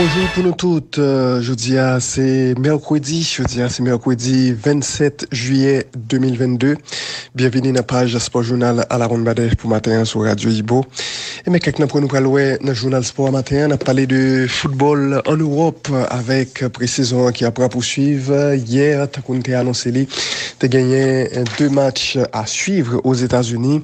Bonjour pour nous toutes. C'est mercredi 27 juillet 2022. Bienvenue dans la page Sport Journal à la Ronde Badet pour matin sur Radio Ibo. Et mais quelqu'un pour nous parler dans le journal Sport matin, on a parlé de football en Europe avec pré-saison qui a poursuivre. Hier, tu as annoncé tu as gagné 2 matchs à suivre aux États-Unis.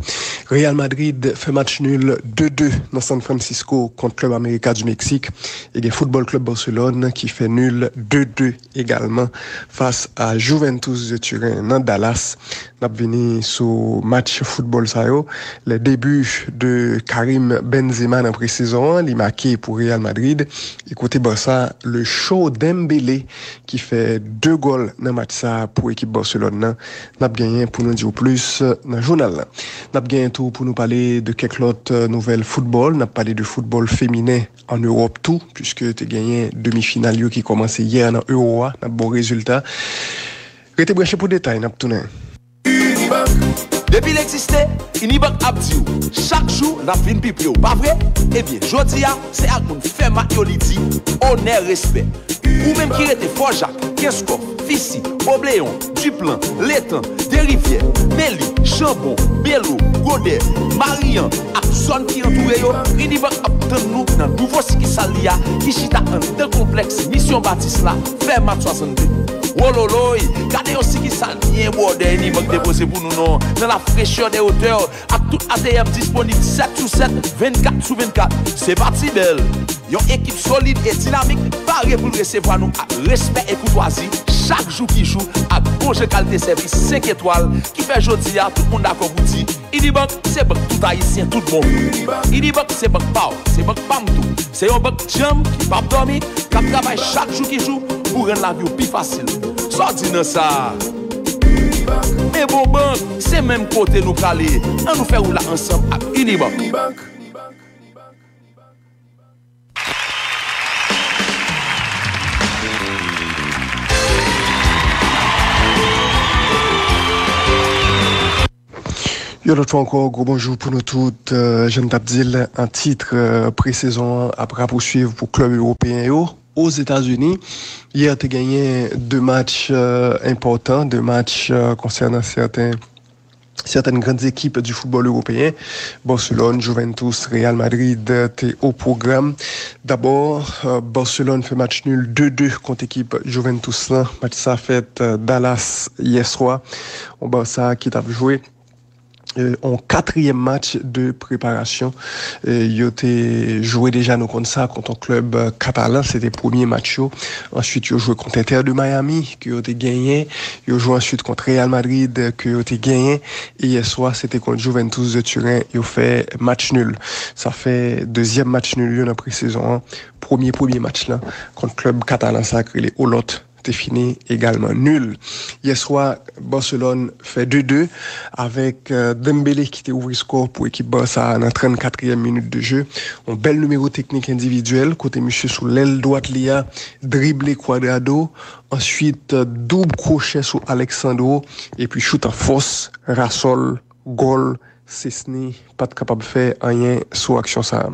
Real Madrid fait match nul 2-2 dans San Francisco contre Club América du Mexique. Et il y a Football Club Barcelone qui fait nul 2-2 également face à Juventus de Turin dans Dallas. On a venu sur match football ça yo. Le début de Karim Benzema dans pré-saison, il marqué pour Real Madrid. Écoutez ça, le show Dembélé qui fait 2 goals dans match ça pour l'équipe Barcelone. On a gagné pour nous dire plus dans le journal. On a gagné tout pour nous parler de quelques autres nouvelles football. On a parlé de football féminin en Europe tout, puisque tu as gagné demi-finale qui commençait hier dans Euro, un bon résultat. Restez branchés pour détails, n'a pas Depuis l'existé, Unibank a dit chaque jour n'a fin pipi pas vrai? Eh bien, jodi a c'est à moun fait ma yoliti, honneur respect. Ou même qui était Fort Jacques, Kescoff, Fissi, Obléon, Duplan, Létan, Desrivières, Méli, Chambon, Bello, Godet, Marian, ak zone qui entoure yo, Unibank a tenu nous dans nouveau siki salia qui chita un deux complexe mission Baptiste là, fait ma 62. Wololoy, gardez aussi qui sale bien bordé, ni manque déposé pour nous non. Dans la fraîcheur des hauteurs, à tout ATM disponible 7 sur 7, 24 sur 24. C'est parti belle. Yon équipe solide et dynamique, paré pour recevoir nous avec respect et courtoisie. Chaque jour qui joue, avec bon qualité service 5 étoiles, qui fait jodi à tout le monde d'accord pour dire. Unibank, c'est banque tout haïtien, tout bon. Unibank, c'est banque Pau, c'est banque Pamtou. C'est un banque jam qui va dormir, qui travaille chaque jour qui joue pour rendre la vie plus facile. Soit dit dans ça. Mais bon banque, c'est même côté nous caler. On nous fait rouler ensemble avec Unibank. Yo l'autre fois encore, gros bonjour pour nous toutes. Je ne t'abdile un titre pré-saison après poursuivre pour club européen aux États-Unis. Hier, tu as gagné 2 matchs importants, 2 matchs concernant certaines grandes équipes du football européen. Barcelone, Juventus, Real Madrid, t'es au programme. D'abord, Barcelone fait match nul 2-2 contre l'équipe Juventus. Match ça fait Dallas hier soir. On Barça qui t'a joué. En 4e match de préparation, il a joué déjà nous contre ça contre un club catalan, c'était le premier match. Ensuite, il a joué contre Inter de Miami, qui a gagné. Il a joué ensuite contre Real Madrid, qui a gagné. Et hier soir, c'était contre Juventus de Turin, il a fait match nul. Ça fait 2e match nul dans la pré-saison. Premier match là, contre club catalan sacré, les Olot. C'était fini également nul. Hier soir, Barcelone fait 2-2 avec Dembélé qui était ouvert score pour l'équipe Barça dans la 34e minute de jeu. Un bel numéro technique individuel, côté monsieur sous l'aile droite Lia, dribblé Cuadrado, ensuite double crochet sur Alexandro et puis shoot en force, Rasol, goal, Cessny, pas de capable de faire rien sur action ça.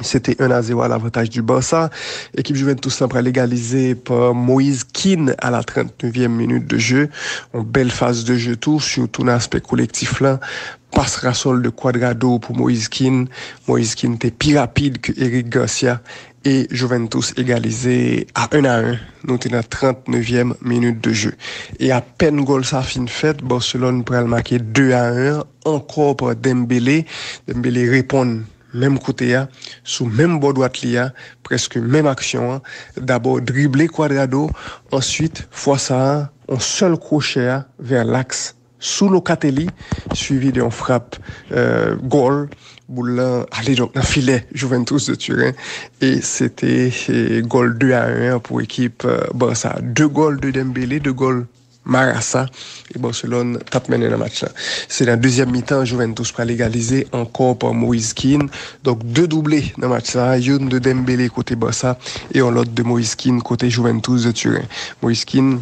C'était 1-0 à l'avantage du Barça. Équipe Juventus pour légaliser par Moïse Kean à la 39e minute de jeu. Une belle phase de jeu tout, surtout dans l'aspect collectif là. Passe Rasol de Cuadrado pour Moïse Kean. Moïse Kean était plus rapide que Eric Garcia. Et Juventus égalisé à 1-1. Nous sommes dans la 39e minute de jeu. Et à peine goal ça fin fait, Barcelone pour marquer 2-1. Encore par Dembélé. Dembélé répond même côté sous même bord droite presque même action. D'abord dribbler Cuadrado, ensuite fois ça un seul crochet vers l'axe sous Locatelli, suivi d'une frappe goal. Boulin allez donc dans le filet Juventus de Turin et c'était goal 2-1 pour l'équipe Barça. 2 goals de Dembélé, 2 goals Marassa et Barcelone tape mené dans le match là. C'est la deuxième mi-temps, Juventus pour légaliser encore par Moïse Kean. Donc 2 doublés dans le match là, une de Dembélé côté Barça et l'autre de Moïse Kean côté Juventus de Turin. Moïse Kean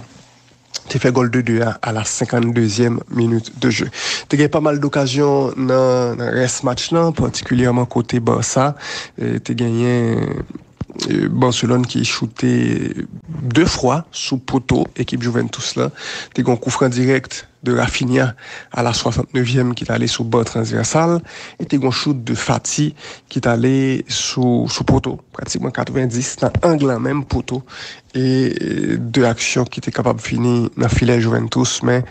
t'es fait goal de 2 à la 52e minute de jeu. T'as gagné pas mal d'occasions dans le reste match là, particulièrement côté Barça. T'as gagné Barcelone qui shooté 2 fois sous poteau, équipe Juventus là. T'es un coup franc direct de Rafinha à la 69e qui est allé sous bord transversal et t'es un shoot de Fati qui est allé sous poteau, pratiquement 90 dans angle même poteau et deux actions qui étaient capables de finir dans le filet Juventus, mais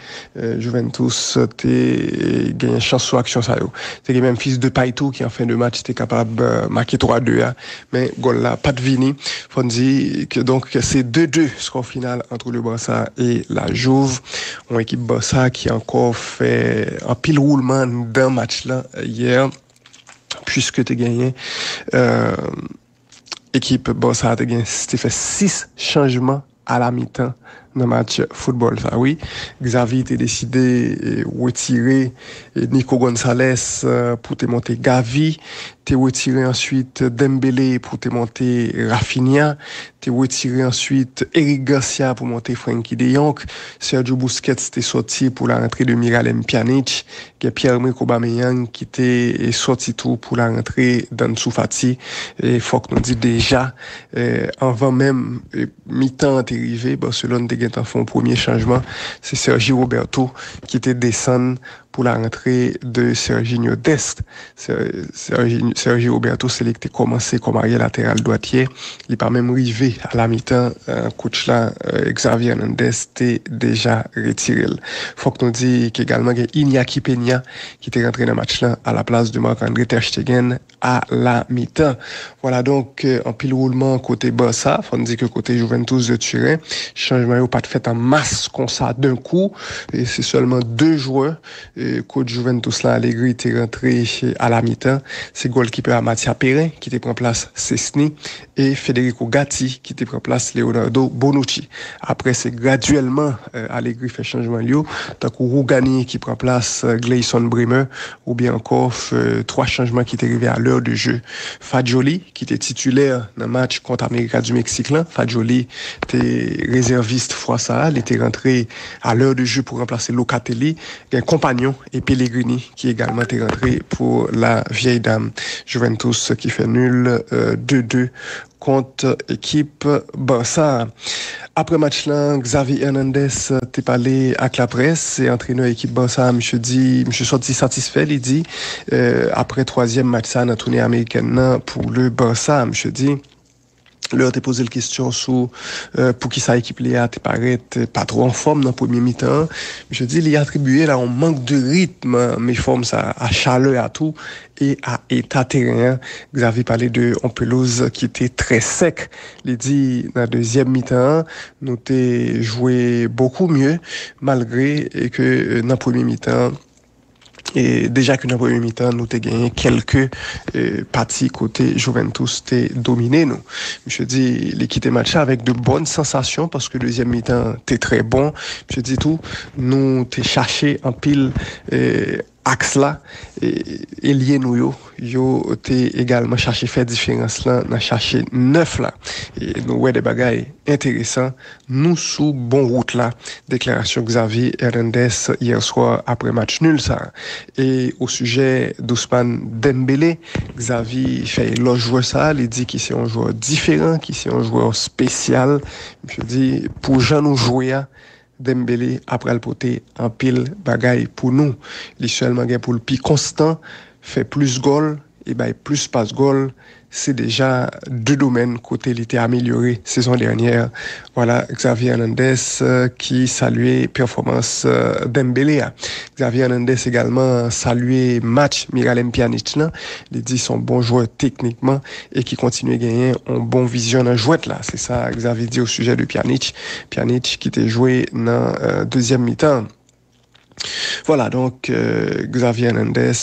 Juventus t'es gagné chance sur action ça yo. C'est même fils de Paito qui en fin de match était capable de marquer 3-2 mais goal là pas de Vini. Faut dire que donc c'est 2-2 score final entre le Barça et la Juve. On équipe Barça qui a encore fait un pile roulement d'un match là hier puisque tu as gagné équipe Barça tu as fait 6 changements à la mi-temps dans le match football ça oui. Xavi a décidé de retirer Nico Gonzalez pour te monter Gavi, t'es retiré ensuite Dembélé pour te monter Rafinha, t'es retiré ensuite Eric Garcia pour monter Frenkie de Jong, Sergio Busquets t'es sorti pour la rentrée de Miralem Pjanic, Pierre-Emerick Aubameyang qui t'est sorti tout pour la rentrée d'Ansu Fati et faut que nous dit déjà avant même mi-temps t'es arrivé Barcelone t'es fait un premier changement, c'est Sergi Roberto qui était descendu pour la rentrée de Serginho Dest. Sergi Roberto, c'est lui qui a commencé comme arrière latéral droitier. Il n'est pas même arrivé à la mi-temps. Coach là, Xavi Hernandez, était déjà retiré. Faut que nous disions qu'également, il y a Iñaki Peña qui était rentré dans le match là à la place de Marc-André Ter Stegen à la mi-temps. Voilà donc, en pile roulement côté Barça. Faut nous dire que côté Juventus de Turin, changement n'a pas fait en masse comme ça d'un coup. Et c'est seulement 2 joueurs. Coach Juventus là, Allegri était rentré à la mi-temps. C'est goalkeeper Mathia Perrin qui était pris en place Cesny et Federico Gatti qui était pris en place Leonardo Bonucci. Après, c'est graduellement Allegri fait changement lieu. Tant que Rougani qui prend place Gleison Bremer ou bien encore 3 changements qui étaient arrivés à l'heure de jeu. Fagioli qui était titulaire dans le match contre América du Mexique là. Fagioli était réserviste fois ça. Il était rentré à l'heure de jeu pour remplacer Locatelli. Un compagnon et Pellegrini qui également est rentré pour la vieille dame Juventus qui fait nul 2-2 contre équipe Barça. Après match là, Xavi Hernandez t'est parlé avec la presse et entraîneur équipe Barça, monsieur sorti satisfait, il dit après 3e match ça dans tournée américaine pour le Barça, monsieur dit leur t'ai posé la question sur pour qui ça équipe Léa t'es paraît pas trop en forme dans premier mi-temps. Je dis il a attribué là un manque de rythme mais forme ça à chaleur à tout et à état terrain. Xavier parlait de en pelouse qui était très sec. Il dit dans la 2e mi-temps nous t'ai joué beaucoup mieux malgré que dans premier mi-temps et déjà que dans le premier mi-temps, nous avons gagné quelques parties côté Juventus, t'es dominé nous. Je dis, l'équipe match avec de bonnes sensations parce que le 2e mi-temps, t'es très bon. Je dis tout, nous t'es cherché en pile axe là et lié nous yo t'es également cherché faire différence là, n'a cherché 9 là et nous ouais des bagailles intéressants nous sous bon route là. Déclaration Xavi Hernandez hier soir après match nul ça. Et au sujet d'Ousmane Dembélé, Xavi fait le joueur ça, il dit qu'il c'est un joueur différent, qu'il c'est un joueur spécial. Je dis pour Jean nous jouer Dembélé après le poté en pile bagaille pour nous. Il seulement gain pour le plus constant, fait plus goal et plus passe goal. C'est déjà 2 domaines côté il était amélioré saison dernière. Voilà Xavi Hernandez qui saluait performance Dembélé. Xavi Hernandez également salué match Miralem Pjanic là. Il dit son bon joueur techniquement et qui continue à gagner un bon vision dans jouette là. C'est ça Xavi dit au sujet de Pjanic. Pjanic qui était joué dans 2e mi-temps. Voilà donc Xavi Hernandez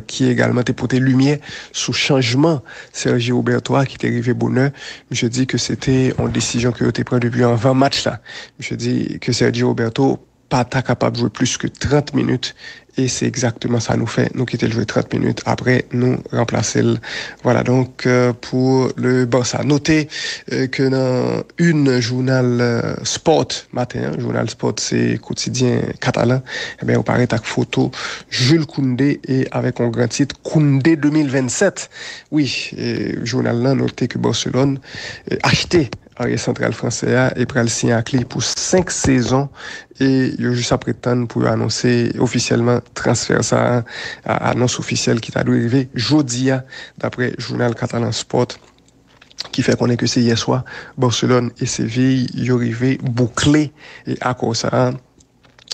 qui également t'a porté lumière sous changement Sergi Roberto qui t'est arrivé bonheur. Je dis que c'était une décision que t'es pris depuis un 20 match là. Je dis que Sergi Roberto pas capable de jouer plus que 30 minutes. Et c'est exactement ça nous fait. Nous quitter le jeu 30 minutes. Après, nous remplacer le... Voilà, donc, pour le Barça. Notez que dans une journal sport matin, journal sport, c'est quotidien catalan, eh bien, on paraît avec photo Jules Koundé et avec un grand titre Koundé 2027. Oui, journal là, notez que Barcelone acheté arrière central français et pral signer à clé pour 5 saisons et il y a juste à prétendre pour annoncer officiellement transfert ça à annonce officielle qui t'a dû arriver jeudi d'après journal catalan sport qui fait qu'on est que c'est hier soir Barcelone et Séville y arrivé bouclé et à cause ça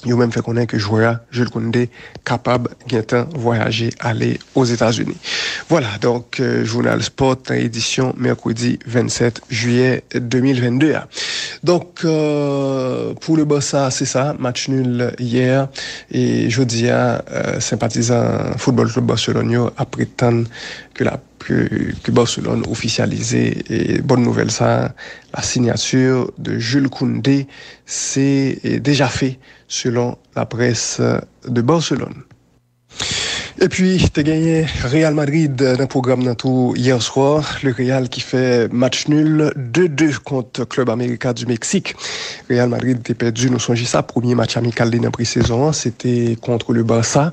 yo même fait connaître que joueur Jules Koundé capable de voyager aller aux États-Unis. Voilà, donc journal sport édition mercredi 27 juillet 2022. Donc pour le Barça, c'est ça, match nul hier et jeudi sympathisant football club Barcelone a prétendre que Barcelone officialisé et bonne nouvelle ça, la signature de Jules Koundé c'est déjà fait selon la presse de Barcelone. Et puis, tu as gagné Real Madrid dans le programme dans tout hier soir. Le Real qui fait match nul 2-2 contre Club América du Mexique. Real Madrid était perdu, nous songeons ça. Premier match amical de la pré-saison, c'était contre le Barça.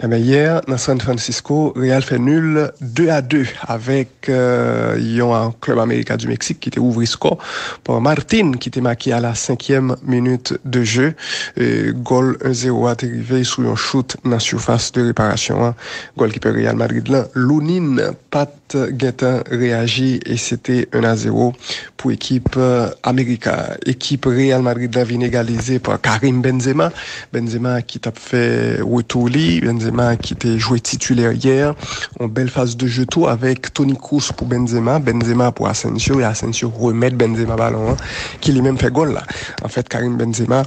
Et bien, hier, dans San Francisco, Real fait nul 2-2 avec un Club América du Mexique qui était ouvert score par Martin qui était marqué à la 5e minute de jeu. Goal 1-0 est arrivé sur un shoot dans la surface de réparation. Goalkeeper Real Madrid là, Lunin Pat Guetin réagi et c'était 1-0 pour équipe América. Équipe Real Madrid là vient égalisée par Karim Benzema. Benzema qui t'a fait retour Benzema qui était joué titulaire hier. En belle phase de jeu tout avec Toni Kroos pour Benzema, Benzema pour Asensio et Asensio remet Benzema ballon qui lui-même fait goal là. En fait Karim Benzema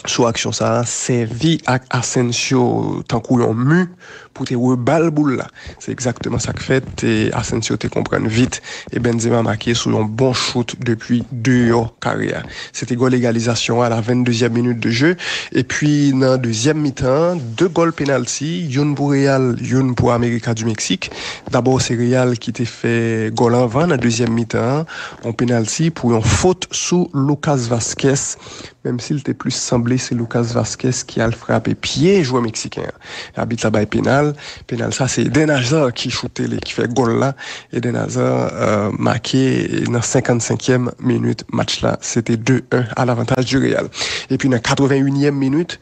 sous action ça servi à Asensio tant qu'on mu pour te rebal boule là. C'est exactement ça que fait et Asensio te comprendre vite et Benzema marqué sur un bon shoot depuis 2 ans carrière. C'était goal égalisation à la 22e minute de jeu et puis dans deuxième mi-temps 2 goals penalty, une pour Real, une pour América du Mexique. D'abord c'est Real qui t'a fait goal en avant dans deuxième mi-temps, en penalty pour une faute sous Lucas Vazquez. Même s'il était plus semblé, c'est Lucas Vazquez qui a le frappé pied joueur mexicain. Habite là-bas pénal. Pénal, ça, c'est Eden Hazard qui shootait, qui fait goal là. Eden Hazard, marqué dans 55e minute, match là. C'était 2-1 à l'avantage du Real. Et puis, dans 81e minute,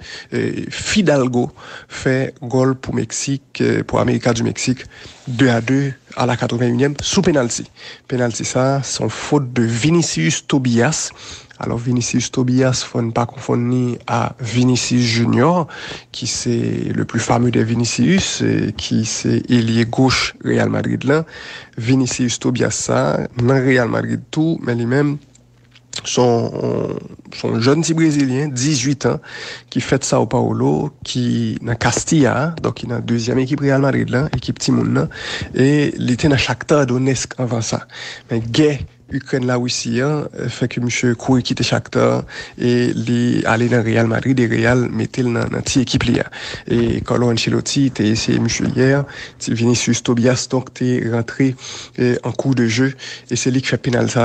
Fidalgo fait goal pour Mexique, pour América du Mexique. 2-2 à la 81e sous penalty. Penalty, ça, son faute de Vinicius Tobias. Alors Vinicius Tobias, faut ne pas confondre à Vinicius Junior, qui c'est le plus fameux des Vinicius, qui c'est ailier gauche Real Madrid là. Vinicius Tobias ça, dans Real Madrid tout, mais lui-même son jeune petit Brésilien, 18 ans, qui fait Sao Paulo, qui dans Castilla, donc il est dans deuxième équipe Real Madrid là, équipe Timoun là, et il était dans Shakhtar Donetsk avant ça. Mais gay Ukraine là aussi fait que monsieur courir quitter Shakhtar et aller dans Real Madrid et Real mettait dans petite équipe là et Carlo Ancelotti était essayé monsieur hier Vinicius Tobias donc t'es rentré en cours de jeu et c'est lui qui fait penalty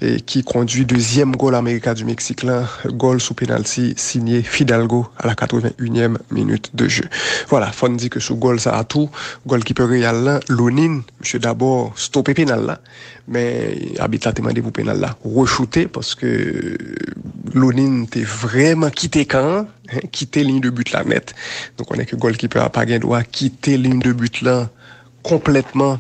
et qui conduit deuxième goal América du Mexique là goal sous penalty signé Fidalgo à la 81e minute de jeu. Voilà, faut dire que sous goal ça a tout goalkeeper Real là Lunin monsieur d'abord stopper penal là mais Habitat demandé pour pénal là re-shooter parce que Lunin t'est vraiment quitté quitté ligne de but là net. Donc on est que goalkeeper a pas gain droit quitter ligne de but là complètement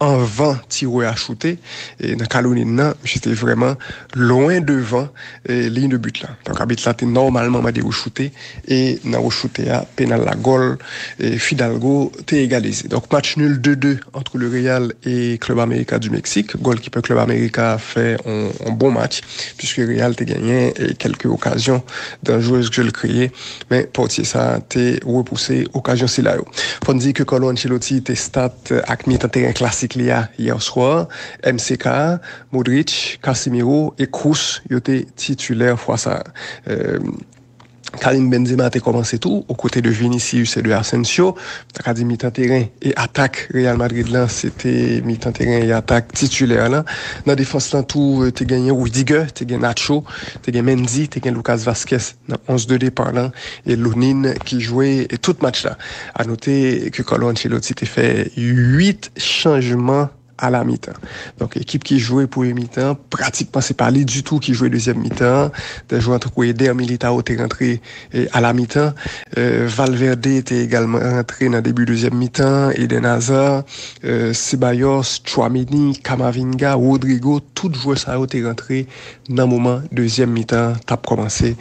en vent tiré à shooter et dans Calonine j'étais vraiment loin devant ligne de but là. Donc habite là t'es normalement m'a dit shooter et dans shooter à pénal la goal et Fidalgo t'es égalisé. Donc match nul 2-2 entre le Real et Club América du Mexique. Goalkeeper Club América fait un bon match puisque Real t'es gagné et quelques occasions d'un joueur que je le criais mais portier ça t'es repoussé occasion c'est là. Faut dire que Carlo Ancelotti t'es stat avec mi terrain classique hier soir, MCK, Modric, Casemiro et Kroos, ils étaient titulaires fois ça. Karim Benzema a commencé tout aux côtés de Vinicius et de Asensio. T'as dit mi-temps terrain et attaque Real Madrid là, c'était mi-temps terrain et attaque titulaire là. Dans défense là tout t'es gagné Rudiger, t'es gagné Nacho, t'es gagné Mendy, t'es gagné Lucas Vazquez dans 11 de départ là et Lunin qui jouait et tout match là. À noter que Carlo Ancelotti t'a fait 8 changements à la mi-temps. Donc, équipe qui jouait pour une mi-temps, pratiquement, c'est pas lui du tout qui jouait deuxième mi-temps. Des joueurs entre Eder Militao étaient rentrés à la mi-temps. Valverde était également rentré dans le début deuxième mi-temps. Eden Hazard, Ceballos, Tchouaméni, Camavinga, Rodrigo, tous joueurs ça a été rentré dans le moment deuxième mi-temps. T'as commencé.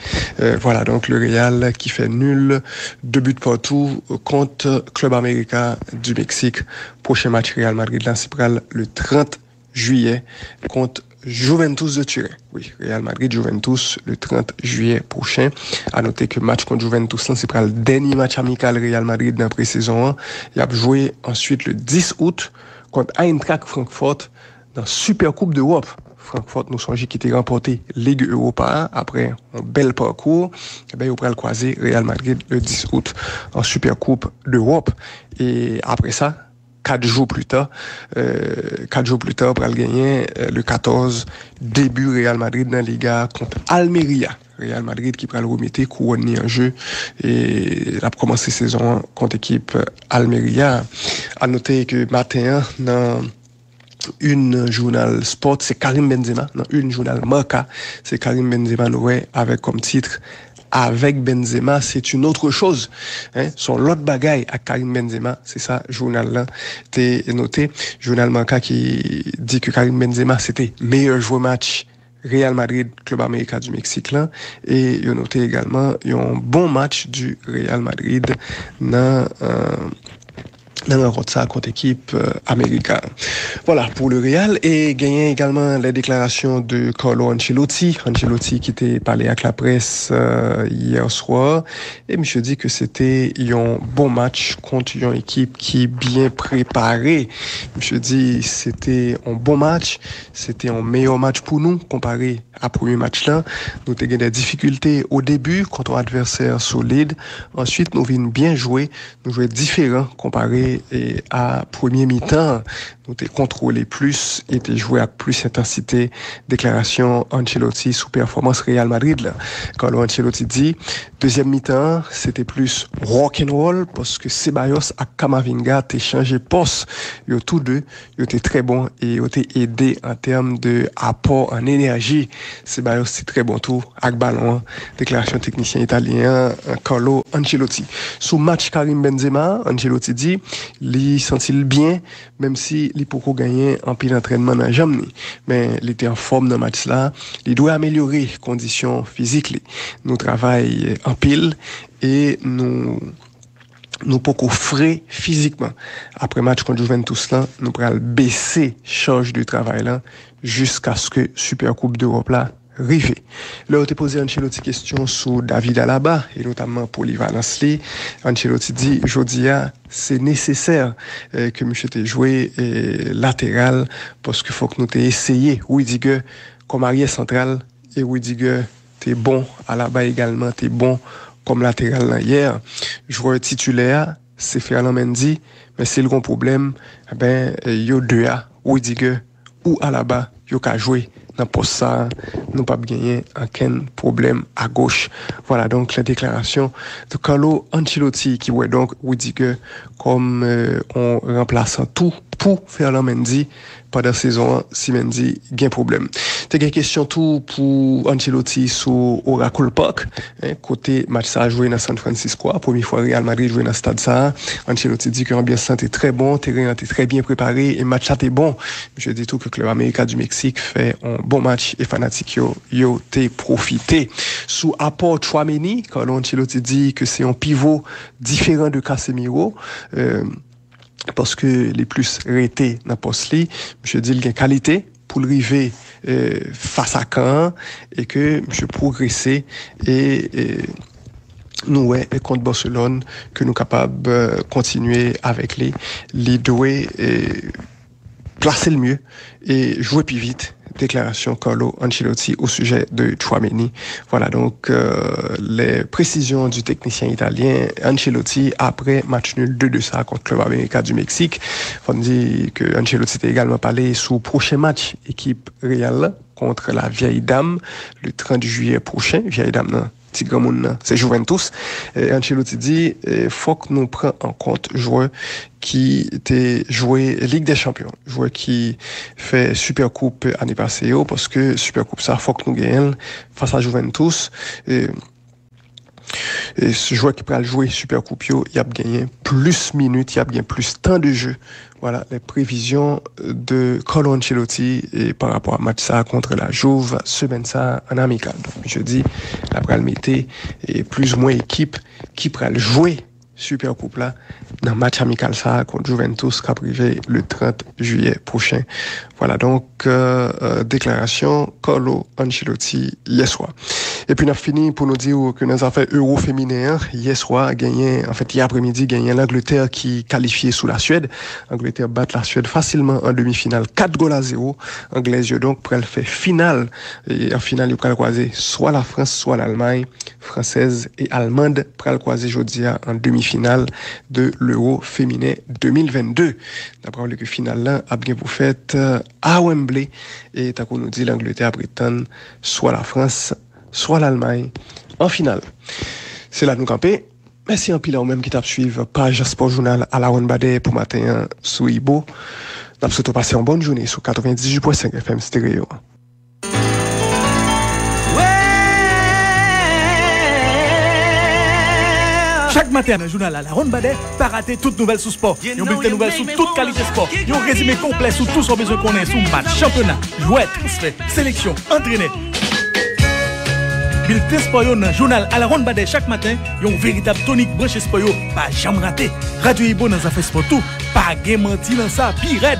Voilà, donc le Real qui fait nul, 2 buts partout contre Club América du Mexique. Prochain match Real Madrid là, c'est le 30 juillet contre Juventus de Turin. Oui, Real Madrid Juventus le 30 juillet prochain. À noter que match contre Juventus là, c'est le dernier match amical Real Madrid dans la pré-saison 1. Il a joué ensuite le 10 août contre Eintracht Francfort dans Super Coupe d'Europe. Francfort nous songe qui était remporté Ligue Europa après un bel parcours. Et ben, il va le croiser Real Madrid le 10 août en Super Coupe d'Europe. Et après ça, 4 jours plus tard, pour le gagner le 14 début Real Madrid dans la Liga contre Almeria. Real Madrid qui prend le remettre couronné en jeu et a commencé saison contre équipe Almeria. À noter que matin dans une journal sport, c'est Karim Benzema, dans une journal Marca, c'est Karim Benzema avec comme titre avec Benzema, c'est une autre chose. Hein? Son l'autre bagaille à Karim Benzema, c'est ça, journal là, t'es noté. Journal Marca qui dit que Karim Benzema, c'était meilleur joueur match Real Madrid, Club América du Mexique là. Et il a noté également, il y a un bon match du Real Madrid dans ça contre équipe américaine. Voilà pour le Real et gagné également les déclarations de Carlo Ancelotti qui était parlé avec la presse hier soir et monsieur dit que c'était un bon match contre une équipe qui est bien préparée. Monsieur dit c'était un bon match, c'était un meilleur match pour nous comparé à premier match là. Nous avons des difficultés au début contre un adversaire solide. Ensuite nous venons bien jouer, nous jouons différent comparé et à premier mi-temps, nous t'es contrôlé plus et t'es joué à plus intensité. Déclaration Ancelotti sous performance Real Madrid là. Quand Ancelotti dit deuxième mi-temps, c'était plus rock and roll parce que Ceballos et Camavinga t'es changé poste. Yo tous deux, yo t'es très bon et yo t'es aidé en termes de apport en énergie. Ceballos c'est très bon tour avec ballon. Déclaration technicien italien Carlo Ancelotti. Sous match Karim Benzema, Ancelotti dit li sentit bien même si li poko gagner en pile entraînement dans jambe mais il était en forme dans match là, il doit améliorer conditions physiques. Nous travaillons en pile et nous poko frais physiquement. Après match contre Juventus là, nous pral baisser charge de travail là jusqu'à ce que Super Coupe d'Europe là rivé. Là, on t'a posé Ancelotti question sur David Alaba et notamment polyvalence li. Ancelotti dit jodia c'est nécessaire que monsieur t'ait joué latéral parce que faut que nous t'ait essayé Rudiger comme arrière central et Rudiger t'es bon Alaba également t'es bon comme latéral là hier. Joueur titulaire c'est Ferland Mendy mais c'est le grand problème yo deux a Rudiger ou Alaba yo ka jouer dans poste ça nous pas gagner aucun problème à gauche. Voilà donc la déclaration de Carlo Ancelotti qui ouais donc Rudiger comme on remplaçant tout pour Ferland Mendy pendant saison si Mendy gain problème. T'as une question tout pour Ancelotti sur Oracle Park côté match ça a joué dans San Francisco première fois Real Madrid joué dans stade ça. Ancelotti dit que l'ambiance était très bon, terrain était très bien préparé et match ça était bon. Je dis tout que Club América du Mexique fait un bon match et fanatique yo t'es profité. Sous apport Tchouaméni, Carlo Ancelotti dit que c'est un pivot différent de Casemiro parce que les plus ratés dans poste li, monsieur dit il a qualité pour le river face à Caen et que monsieur progresser et nous contre Barcelone que nous capables continuer avec les doués placer le mieux et jouer plus vite déclaration Carlo Ancelotti au sujet de Tchouaméni. Voilà donc les précisions du technicien italien Ancelotti après match nul 2-2 contre Club América du Mexique. On dit que Ancelotti a également parlé sous prochain match équipe Real contre la Vieille Dame le 30 juillet prochain. Vieille Dame, non. C'est Juventus. Ancelotti dit faut que nous prenions en compte joueurs qui étaient joué Ligue des Champions, joueurs qui fait Super Coupe année passée parce que Super Coupe ça faut que nous gagnions face à Juventus. Et ce joueur qui peut jouer Super Coupe, il a gagné plus minutes, il a gagné plus temps de jeu. Voilà les prévisions de Carlo Ancelotti et par rapport à match ça contre la Juve, semaine ça en amical. Donc je dis la pral mettez et plus ou moins équipe qui pral jouer Super Coupe là dans match amical ça contre Juventus qui a privé le 30 juillet prochain. Voilà donc déclaration Carlo Ancelotti hier soir. Et puis on a fini pour nous dire que nous avons fait Euro féminin hier soir gagné en fait hier après-midi gagné l'Angleterre qui qualifiait sous la Suède. Angleterre bat la Suède facilement en demi-finale 4-0. Anglaise donc pour elle faire finale et en finale il pourra croiser soit la France soit l'Allemagne, française et allemande pour elle croiser jeudi en demi-finale de l'Euro féminin 2022. D'après le finale là a bien pour fête à Wembley et t'as qu'on nous dit l'Angleterre prétend soit la France soit l'Allemagne en finale. C'est là nous camper. Merci en pile à vous-même qui t'a suivi page Sport Journal à la Ronbade pour matin sous Ibo. N'a surtout passé une bonne journée sur 98.5 FM stéréo. Chaque matin dans le journal à la Ronbade, pas rater toute nouvelle sous sport. Yon bulletin nouvelle sur toute qualité sport. Yon résumé complet sur tout son besoin qu'on ait sous match, championnat, jouet, transfert, sélection, entraîné. Bulletin sport dans le journal à la Ronbade chaque matin, yon véritable tonique branché sport, pas jamais raté. Radio Ibo dans affaires sport tout, pas game menti dans ça, pire raide.